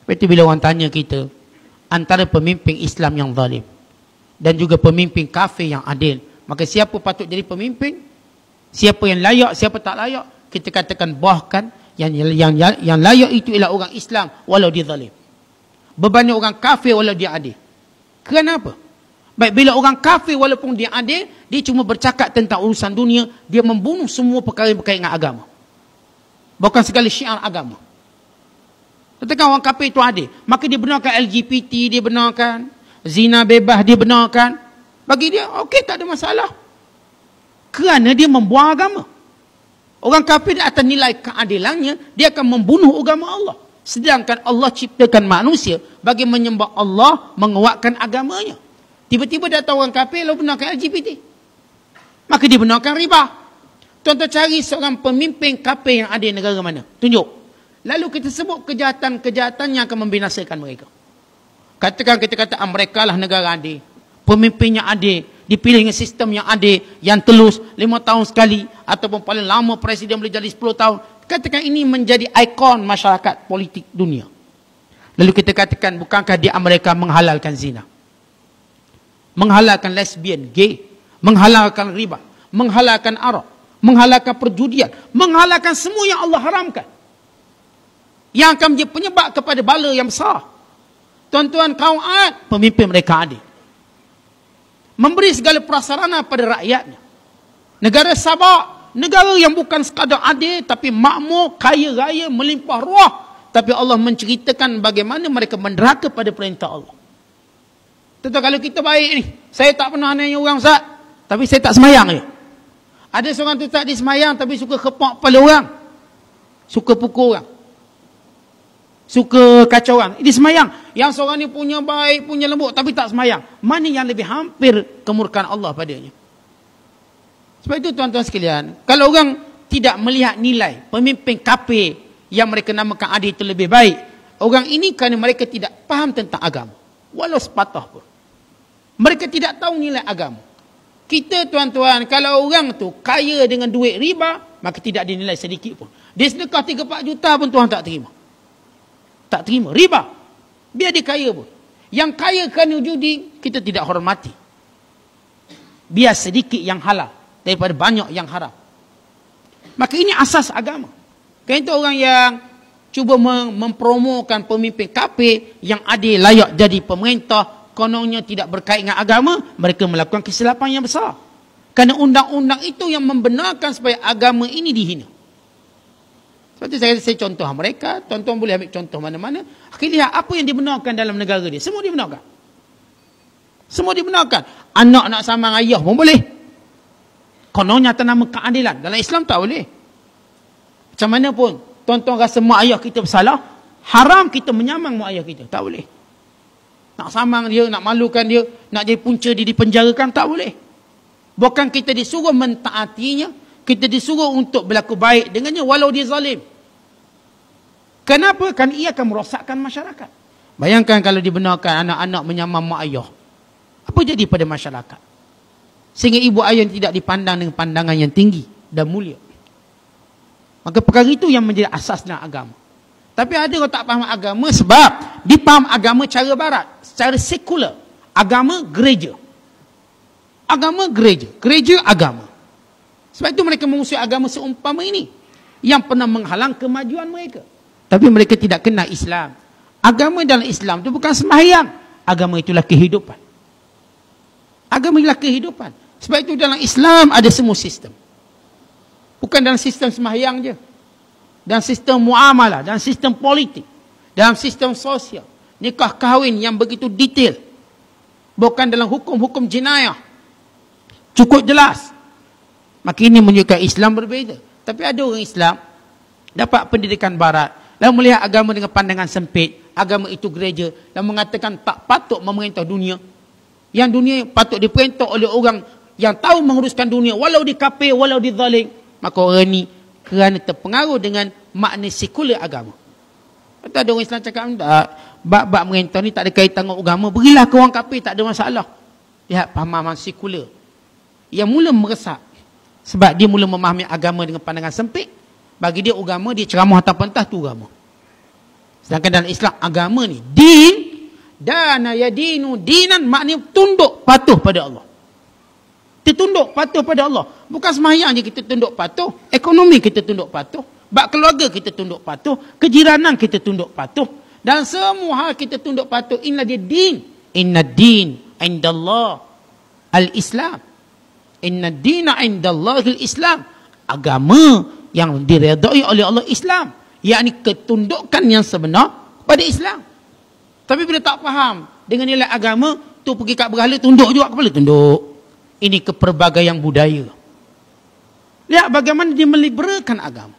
Sebab itu bila orang tanya kita, antara pemimpin Islam yang zalim dan juga pemimpin kafir yang adil, maka siapa patut jadi pemimpin? Siapa yang layak, siapa tak layak? Kita katakan bahkan yang layak itu ialah orang Islam walau dia zalim. Berbanding orang kafir walau dia adil. Kenapa? Baik, bila orang kafir walaupun dia adil, dia cuma bercakap tentang urusan dunia, dia membunuh semua perkara yang berkaitan dengan agama. Bukan segala syiar agama. Katakan orang kafir itu adil, maka dia benarkan LGBT, dia benarkan zina bebas, dia benarkan. Bagi dia, okey, tak ada masalah. Kerana dia membuang agama. Orang kafir atas nilai keadilannya, dia akan membunuh agama Allah. Sedangkan Allah ciptakan manusia bagi menyembah Allah, menguatkan agamanya. Tiba-tiba datang orang kafir lalu benarkan LGBT. Maka dia benarkan riba. Tuan-tuan cari seorang pemimpin kafir yang ada di negara mana? Tunjuk. Lalu kita sebut kejahatan-kejahatan yang akan membinasakan mereka. Katakan kita kata mereka lah negara adil. Pemimpinnya adil. Dipilih dengan sistem yang adil, yang telus, 5 tahun sekali. Ataupun paling lama presiden boleh jadi 10 tahun. Katakan ini menjadi ikon masyarakat politik dunia. Lalu kita katakan, bukankah di Amerika menghalalkan zina? Menghalalkan lesbian, gay, menghalalkan riba, menghalalkan arak, menghalalkan perjudian, menghalalkan semua yang Allah haramkan. Yang akan menjadi penyebab kepada bala yang besar. Tuan-tuan kaum Ad, pemimpin mereka adil. Memberi segala prasarana pada rakyatnya. Negara Sabak, negara yang bukan sekadar adil, tapi makmur, kaya raya, melimpah ruah. Tapi Allah menceritakan bagaimana mereka menderhaka pada perintah Allah. Tentu kalau kita baik ni, saya tak pernah nanya orang Ustaz, tapi saya tak semayang je. Ada seorang tu tak disemayang, tapi suka kepak kepala orang. Suka pukul orang. Suka kacau orang. Dia semayang. Yang seorang ni punya baik, punya lembut, tapi tak semayang. Mana yang lebih hampir kemurkaan Allah padanya? Sebab itu tuan-tuan sekalian, kalau orang tidak melihat nilai pemimpin kafir yang mereka namakan adil itu lebih baik, orang ini kerana mereka tidak faham tentang agama. Walau sepatah pun. Mereka tidak tahu nilai agama. Kita tuan-tuan, kalau orang tu kaya dengan duit riba, maka tidak dinilai sedikit pun. Dia sedekah 3-4 juta pun Tuhan tak terima. Tak terima. Riba. Biar dia kaya pun. Yang kaya kerana judi, kita tidak hormati. Biar sedikit yang halal daripada banyak yang haram. Maka ini asas agama. Kerana itu orang yang cuba mempromokan pemimpin kafir yang adil, layak jadi pemerintah, kononnya tidak berkait dengan agama, mereka melakukan kesilapan yang besar. Kerana undang-undang itu yang membenarkan supaya agama ini dihina. Sebab itu saya contoh mereka, tuan-tuan boleh ambil contoh mana-mana. Lihat apa yang dibenarkan dalam negara dia. Semua dibenarkan. Semua dibenarkan. Anak nak sama ayah pun boleh. Kononnya atas nama keadilan. Dalam Islam tak boleh. Macam mana pun, tuan-tuan rasa mak ayah kita bersalah, haram kita menyamang mak ayah kita. Tak boleh. Nak samang dia, nak malukan dia, nak jadi punca dia dipenjarakan, tak boleh. Bukan kita disuruh mentaatinya, kita disuruh untuk berlaku baik dengannya walau dia zalim. Kenapa? Kan ia akan merosakkan masyarakat. Bayangkan kalau dibenarkan anak-anak menyamang mak ayah. Apa jadi pada masyarakat? Sehingga ibu ayah tidak dipandang dengan pandangan yang tinggi dan mulia. Maka perkara itu yang menjadi asas dalam agama. Tapi ada orang tak faham agama sebab dipaham agama cara barat, secara sekular. Agama gereja. Agama gereja. Gereja agama. Sebab itu mereka memusuhi agama seumpama ini yang pernah menghalang kemajuan mereka. Tapi mereka tidak kenal Islam. Agama dalam Islam itu bukan sembahyang. Agama itulah kehidupan. Agama itulah kehidupan. Sebab itu dalam Islam ada semua sistem. Bukan dalam sistem sembahyang je. Dalam sistem muamalah, dalam sistem politik, dalam sistem sosial, nikah kahwin yang begitu detail. Bukan dalam hukum-hukum jenayah. Cukup jelas. Maka ini menunjukkan Islam berbeza. Tapi ada orang Islam dapat pendidikan barat, lalu melihat agama dengan pandangan sempit, agama itu gereja, dan mengatakan tak patut memerintah dunia. Yang dunia patut diperintah oleh orang yang tahu menguruskan dunia, walau di kafir, walau di zalim. Maka orang ini kerana terpengaruh dengan makna sekular agama. Kata ada orang Islam cakap, tak, bab merintah ni tak ada kaitan dengan agama, berilah ke orang kafir, tak ada masalah. Lihat pemahaman sekular yang mula meresap sebab dia mula memahami agama dengan pandangan sempit. Bagi dia agama, dia ceramah atas pentas tu agama. Sedangkan dalam Islam, agama ni, din, dana yadinu dinan, maknanya tunduk patuh pada Allah. Kita tunduk patuh pada Allah. Bukan sembahyang je kita tunduk patuh, ekonomi kita tunduk patuh, bak keluarga kita tunduk patuh, kejiranan kita tunduk patuh, dan semua hal kita tunduk patuh. Inilah dia din. Inna din indallah al-Islam. Inna dina indallah al-Islam. Agama yang diredai oleh Allah Islam. Yakni ketundukan yang sebenar pada Islam. Tapi bila tak faham dengan nilai agama, tu pergi kat berhala, tunduk juga kepala, tunduk. Ini kepelbagaian budaya. Lihat bagaimana dia meliberakan agama.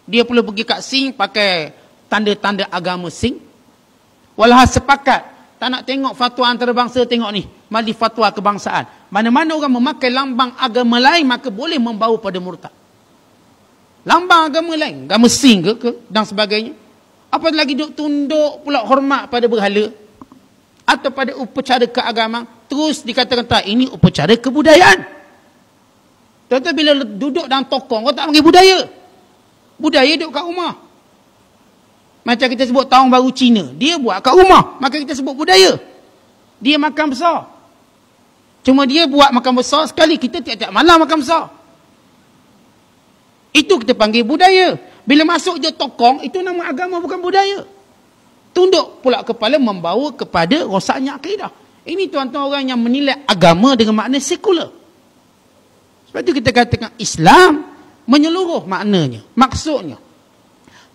Dia perlu pergi kat Sing pakai tanda-tanda agama Sing. Walhasil sepakat, tak nak tengok fatwa antarabangsa, tengok ni, mari fatwa kebangsaan. Mana-mana orang memakai lambang agama lain, maka boleh membawa pada murtad. Lambang agama lain, agama Sing ke dan sebagainya. Apa lagi duk tunduk pula hormat pada berhala atau pada upacara keagamaan, terus dikatakan tak, ini upacara kebudayaan. Tuan-tuan bila duduk dalam tokong, kau tak panggil budaya. Budaya duduk kat rumah. Macam kita sebut tahun baru Cina, dia buat kat rumah, maka kita sebut budaya. Dia makan besar. Cuma dia buat makan besar sekali, kita tiap-tiap malam makan besar. Itu kita panggil budaya. Bila masuk je tokong, itu nama agama, bukan budaya. Tunduk pula kepala membawa kepada rosaknya akidah. Ini tuan-tuan orang yang menilai agama dengan makna sekular. Sebab itu kita katakan Islam menyeluruh maknanya, maksudnya.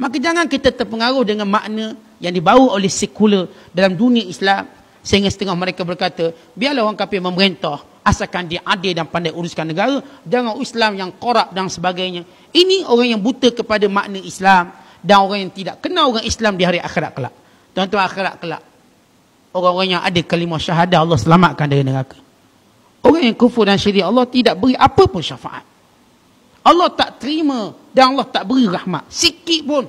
Maka jangan kita terpengaruh dengan makna yang dibawa oleh sekular dalam dunia Islam, sehingga setengah mereka berkata, biarlah orang kafir memerintah, asalkan dia adil dan pandai uruskan negara, jangan Islam yang korup dan sebagainya. Ini orang yang buta kepada makna Islam, dan orang yang tidak kenal orang Islam di hari akhirat kelak. Tuan-tuan, akhirat kelak, orang-orang yang ada kalimah syahadah, Allah selamatkan dari neraka. Orang yang kufur dan syirik, Allah tidak beri apa pun syafaat. Allah tak terima dan Allah tak beri rahmat sikit pun.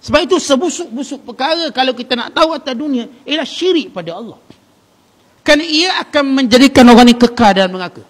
Sebab itu sebusuk-busuk perkara kalau kita nak tahu atas dunia ialah syirik pada Allah. Kerana ia akan menjadikan orang ini kekal dalam neraka.